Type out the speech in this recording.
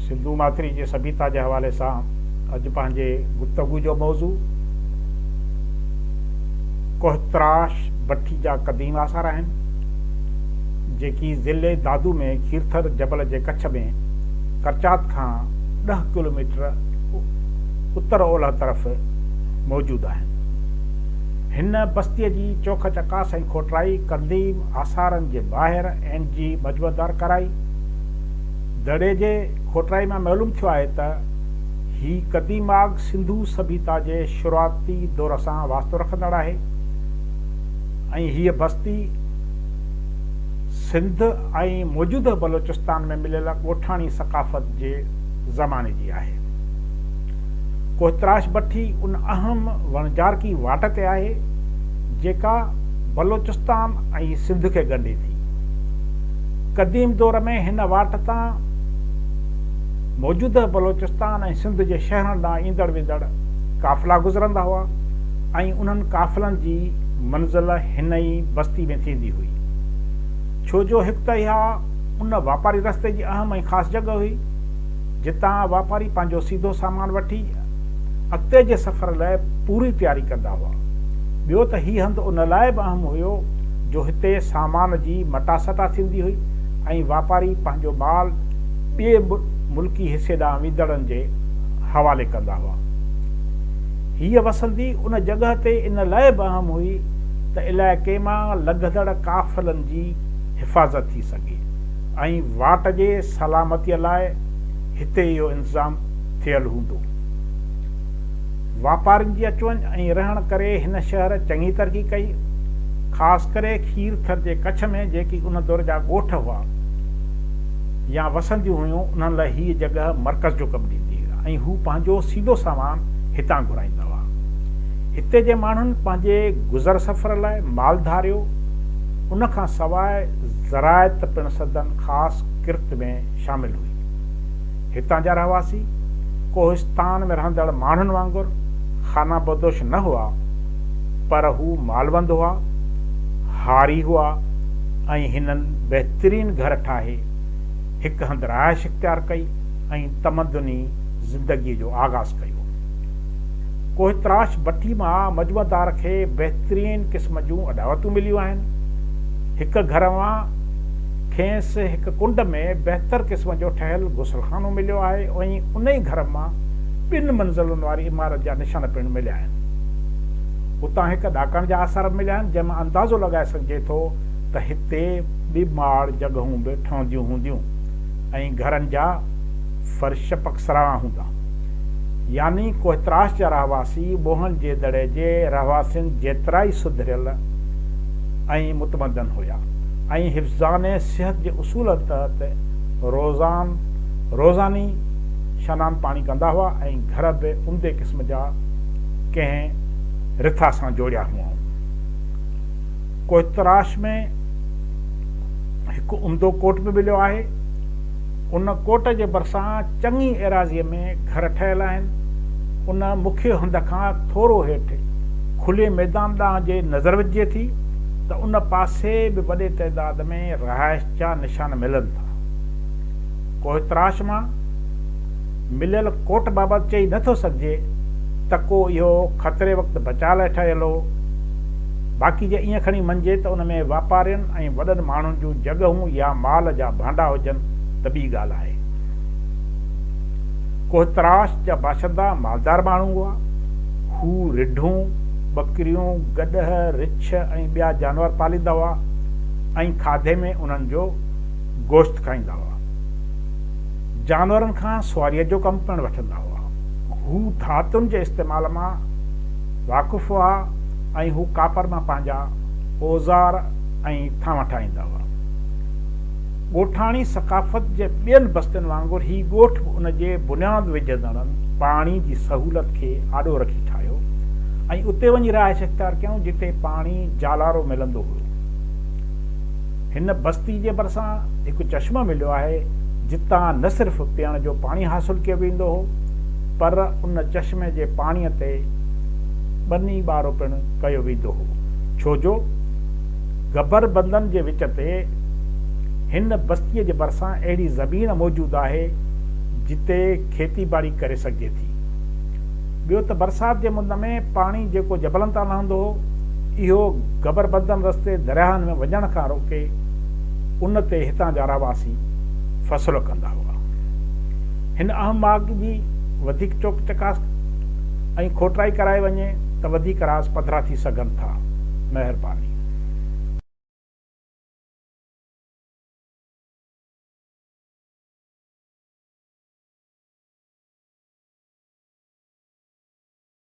सिंधु माथिरी जे सभ्यता जे हवाले सां अॼु पंहिंजे गुफ़्तगू जो मौज़ू कोहतराश भट्टी जा क़दीम आसार आहिनि जेकी ज़िले दादू में खीरथर जबल जे कच्छ में करचात खां 10 किलोमीटर उत्तर ओलह तरफ़ मौजूदु आहिनि। हिन बस्तीअ जी चोख चकास ऐं खोटराई क़दीम आसारनि जे ॿाहिरि ऐं जी मजबूदार कराई दड़े जे खोटराई में मालूम थियो आहे त ही क़दीमाग सिंधु सभ्यता जे शुरूआती दौर सां वास्तो रखंदड़ आहे ऐं हीअ बस्ती सिंध ऐं मौजूदा बलोचिस्तान में मिलियल ॻोठाणी सक़ाफ़त जे ज़माने जी आहे। कोहतराश भट्टी उन अहम वणजारकी वाट ते आहे जेका बलोचिस्तान ऐं सिंध खे ॻंढे थी। क़दीम दौर में हिन वाट तां मौजूदा बलोचिस्तान ऐं सिंध जे शहरनि ॾांहुं ईंदड़ वेंदड़ काफ़िला गुज़रंदा हुआ ऐं उन्हनि काफ़िलनि जी मंज़िल हिन ई बस्ती में थींदी हुई। छो जो हिकु त इहा उन वापारी रस्ते जी अहम ऐं ख़ासि जॻह हुई जितां वापारी पंहिंजो सीधो सामान वठी अॻिते जे सफ़र लाइ पूरी तयारी कंदा हुआ। ॿियो त हीउ हंधु उन लाइ बि अहम हुयो जो हिते सामान जी मटासटा थींदी हुई ऐं वापारी पंहिंजो माल ॿिए मुल्की हिसे ॾांहुं वेंदड़नि जे हवाले कंदा हुआ। हीअ वसंदी उन जॻह ते इन लाइ बि अहम हुई त इलाइक़े मां लंघंदड़ काफ़िलनि जी हिफ़ाज़त थी सघे ऐं वाट जे सलामतीअ लाइ हिते इहो इंतज़ाम थियल हूंदो। वापारियुनि जी अचु वञु ऐं रहण करे हिन शहर चङी तरक़ी कई, ख़ासि करे खीरथर जे कच्छ में जेकी उन दौर जा ॻोठ हुआ या वसंदियूं हुयूं उन्हनि लाइ हीअ जॻह मर्कज़ जो कमु ॾींदी हुई ऐं हू पंहिंजो सीधो सामान हितां घुराईंदा हुआ। हिते जे माण्हुनि पंहिंजे गुज़र सफ़र लाइ माल धारियो, उनखां सवाइ ज़रायत पिणु सदन ख़ासि किर्त में शामिल हुई। हितां जा रहवासी कोहिस्तान में रहंदड़ माण्हुनि वांगुरु खाना बदोश न हुआ पर हू मालवंद हुआ, हारी हुआ ऐं हिननि बहितरीन घर ठाहे हिकु हंधि रहाइश इख्तियार कई ऐं तमदनी ज़िंदगीअ जो आगाज़ कयो। कोहतराश भट्टी मां मजबूदार खे बहितरीन क़िस्म जूं अॾावतूं मिलियूं आहिनि। हिकु घर मां खेसि हिकु कुंड में बहितर क़िस्म जो ठहियलु गुसलखानो मिलियो आहे ऐं उन ई घर मां 2 मंज़िलुनि वारी इमारत जा निशान पिणु मिलिया आहिनि। उतां हिकु ॾाकण जा आसार मिलिया आहिनि जंहिंमां अंदाज़ो लॻाए सघिजे थो त हिते ॿिमाड़ जॻहूं बि ठहंदियूं हूंदियूं ऐं घरनि जा फ़र्श पक्सरा हूंदा। यानी कोहतराश जा रहवासी मोहन जे दड़े जे रहवासियुनि जेतिरा ई सुधरियल ऐं मुतमदन हुया ऐं हिफ़्ज़ाने सिहत जे उसूलनि तहत रोज़ानी शनान पाणी कंदा हुआ ऐं घर बि उम्दे क़िस्म जा कंहिं रिथा सां जोड़िया हुआ। कोहतराश में हिकु उम्दो कोट बि मिलियो आहे। उन कोट जे भरिसां चङी एराज़ीअ में घर ठहियल आहिनि। उन मुख्य हंध खां थोरो हेठि खुले मैदान ॾांहुं जे नज़र विझे थी त उन पासे बि वॾे तइदाद में रहाइश जा निशान मिलनि था। कोहतराश मां मिलियल कोट बाबति चई नथो सघिजे त को इहो ख़तरे वक़्तु बचाव लाइ ठहियल हो। बाक़ी जे ईअं खणी मञिजे त उन में वापारियुनि ऐं वॾनि माण्हुनि जूं जॻहूं या माल जा भांडा हुजनि त ॿी ॻाल्हि आहे। कोहतराश जा बाशिंदा मालदार माण्हू हुआ। हू रिढूं, बकरियूं, गॾह, रिछ ऐं ॿिया जानवर पालींदा हुआ ऐं खाधे में उन्हनि जो गोश्त खाईंदा हुआ। जानवरनि खां सुवारीअ जो कमु पिणु वठंदा हुआ। हू धातुनि जे इस्तेमाल मां वाक़ुफ़ हुआ ऐं हू कापर मां पंहिंजा औज़ार ऐं थांव ठाहींदा हुआ। ॻोठाणी सक़ाफ़त जे ॿियनि बस्तियुनि वांगुरु ही ॻोठ बि उन जे बुनियादु विझंदड़नि पाणी जी सहूलियत खे आॾो रखी ठाहियो ऐं उते वञी रहाइश इख्तियार कयूं जिते पाणी जालारो मिलंदो हुयो। हिन बस्ती जे भरिसां हिकु चश्मो मिलियो आहे जितां न सिर्फ़ु पीअण जो पाणी हासिलु कयो वेंदो हो पर उन चश्मे जे पाणीअ ते बनी ॿारो पिणु कयो वेंदो हो। छो जो गबर बंदनि जे विच ते हिन बस्तीअ जे भरिसां अहिड़ी ज़मीन मौजूदु आहे जिते खेती बाड़ी करे सघिजे थी। ॿियो त बरसाति जे मुंद में पाणी जेको जबलनि तां लहंदो हो इहो गबरबंदन रस्ते दरियाहनि में वञण खां रोके उन ते हितां जा रहवासी फ़सुलु कंदा हुआ। हिन अहम मार्ग जी वधीक चौक चकास ऐं खोटराई कराए वञे त वधीक रास पधरा थी सघनि था। महिरबानी।